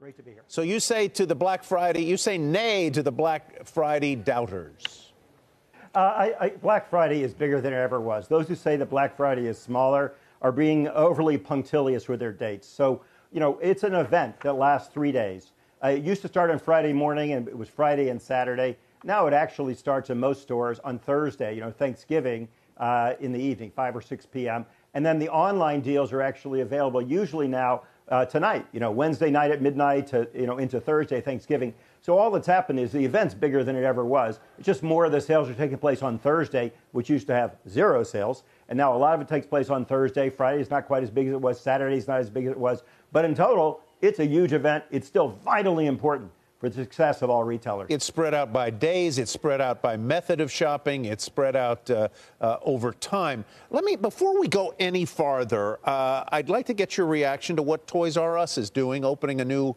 Great to be here. So you say to the Black Friday, you say nay to the Black Friday doubters. Black Friday is bigger than it ever was. Those who say that Black Friday is smaller are being overly punctilious with their dates. So, it's an event that lasts 3 days. It used to start on Friday morning, and it was Friday and Saturday. Now it actually starts in most stores on Thursday, Thanksgiving, in the evening, 5 or 6 p.m. And then the online deals are actually available usually now tonight, Wednesday night at midnight to, into Thursday, Thanksgiving. So all that's happened is the event's bigger than it ever was. It's just more of the sales are taking place on Thursday, which used to have 0 sales. And now a lot of it takes place on Thursday. Friday is not quite as big as it was. Saturday is not as big as it was. But in total, it's a huge event. It's still vitally important for the success of all retailers. It's spread out by days. It's spread out by method of shopping. It's spread out over time. Before we go any farther, I'd like to get your reaction to what Toys R Us is doing, opening a new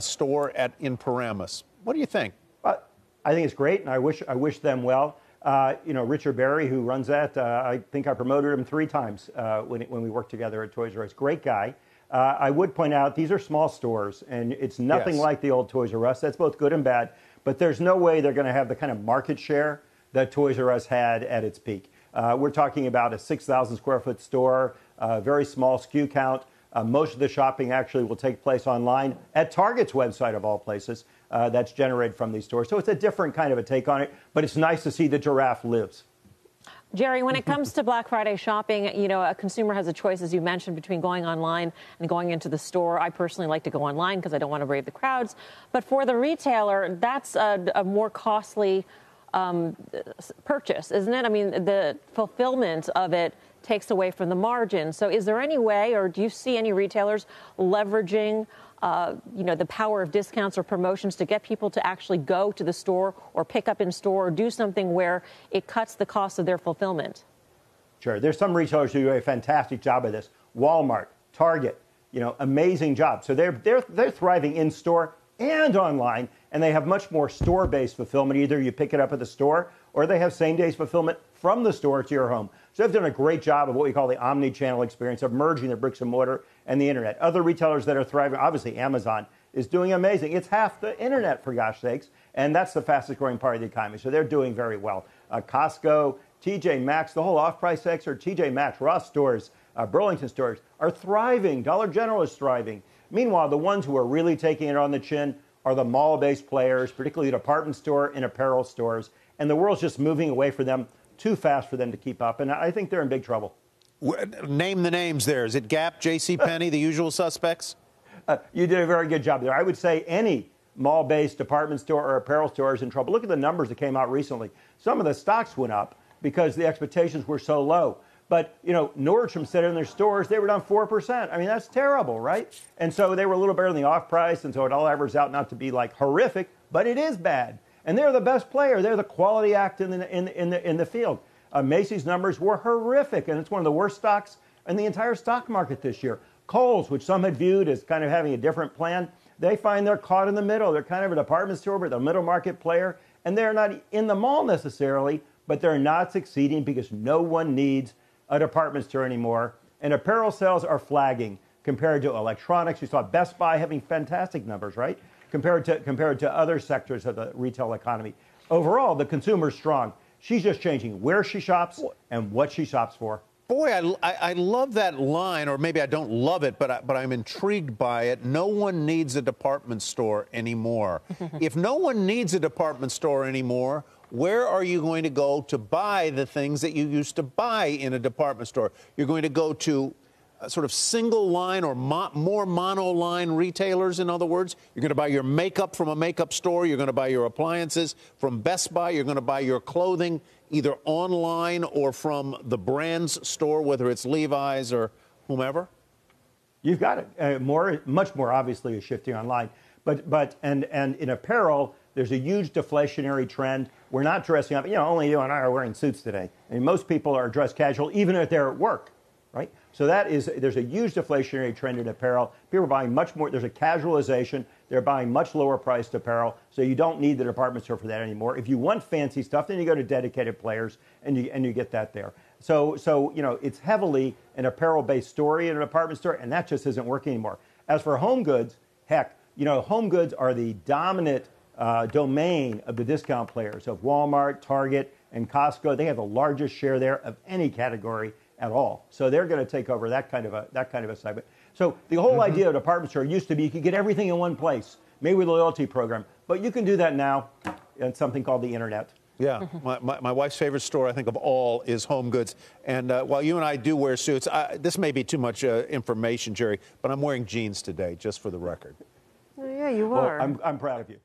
store in Paramus. What do you think? I think it's great, and I wish them well. Richard Berry, who runs that, I think I promoted him 3 times when we worked together at Toys R Us. Great guy. I would point out these are small stores, and it's nothing like the old Toys R Us. That's both good and bad, but there's no way they're going to have the kind of market share that Toys R Us had at its peak. We're talking about a 6,000 square foot store, very small SKU count. Most of the shopping actually will take place online at Target's website, of all places, that's generated from these stores. So it's a different kind of a take on it, but it's nice to see the giraffe lives. Jerry, when it comes to Black Friday shopping, a consumer has a choice, as you mentioned, between going online and going into the store. I personally like to go online because I don't want to brave the crowds. But for the retailer, that's a more costly purchase, isn't it? I mean, the fulfillment of it takes away from the margin. So is there any way, or do you see any retailers leveraging the power of discounts or promotions to get people to actually go to the store or pick up in store or do something where it cuts the cost of their fulfillment? Sure. There's some retailers who do a fantastic job of this. Walmart, Target, amazing job. So they're thriving in store and online, and they have much more store-based fulfillment. Either you pick it up at the store or they have same-day fulfillment from the store to your home. So they've done a great job of what we call the omni-channel experience of merging the bricks and mortar and the internet. Other retailers that are thriving, obviously Amazon is doing amazing. It's half the internet, for gosh sakes, and that's the fastest growing part of the economy. So they're doing very well. Costco, TJ Maxx, the whole off-price sector, TJ Maxx, Ross stores, Burlington stores are thriving. Dollar General is thriving. Meanwhile, the ones who are really taking it on the chin are the mall-based players, particularly the department store and apparel stores, and the world's just moving away from them too fast for them to keep up, and I think they're in big trouble. Name the names there. Is it Gap, JCPenney, the usual suspects? You did a very good job there. I would say any mall-based department store or apparel store is in trouble. Look at the numbers that came out recently. Some of the stocks went up because the expectations were so low. But, Nordstrom said in their stores they were down 4%. I mean, that's terrible, right? And so they were a little better than the off-price, and so it all averages out not to be like horrific, but it is bad. And they're the best player. They're the quality act in the field. Macy's numbers were horrific, and it's one of the worst stocks in the entire stock market this year. Kohl's, which some had viewed as kind of having a different plan, they find they're caught in the middle. They're kind of a department store, but they're a middle market player, and they're not in the mall necessarily, but they're not succeeding because no one needs a department store anymore. And apparel sales are flagging compared to electronics. You saw Best Buy having fantastic numbers, right? Compared to other sectors of the retail economy. Overall, the consumer's strong. She's just changing where she shops and what she shops for. Boy, I love that line, or maybe I don't love it, but I'm intrigued by it. No one needs a department store anymore. If no one needs a department store anymore, where are you going to go to buy the things that you used to buy in a department store? You're going to go to sort of single line or more mono-line retailers, in other words. You're going to buy your makeup from a makeup store. You're going to buy your appliances from Best Buy. You're going to buy your clothing either online or from the brand's store, whether it's Levi's or whomever. You've got it. Much more obviously is shifting online. But in apparel, there's a huge deflationary trend. We're not dressing up. Only you and I are wearing suits today. I mean, most people are dressed casual, even if they're at work. Right? So there's a huge deflationary trend in apparel. People are buying much more. There's a casualization. They're buying much lower priced apparel. So you don't need the department store for that anymore. If you want fancy stuff, then you go to dedicated players and you get that there. So it's heavily an apparel based story in a department store, and that just isn't working anymore. As for home goods, heck, home goods are the dominant domain of the discount players, of Walmart, Target, and Costco. They have the largest share there of any category at all. So they're going to take over that kind of a segment. So the whole idea of a department store used to be you could get everything in one place, maybe with a loyalty program. But you can do that now in something called the internet. Yeah, my wife's favorite store, I think, of all is Home Goods. And while you and I do wear suits, this may be too much information, Jerry, but I'm wearing jeans today, just for the record. Oh, yeah, you are. Well, I'm proud of you.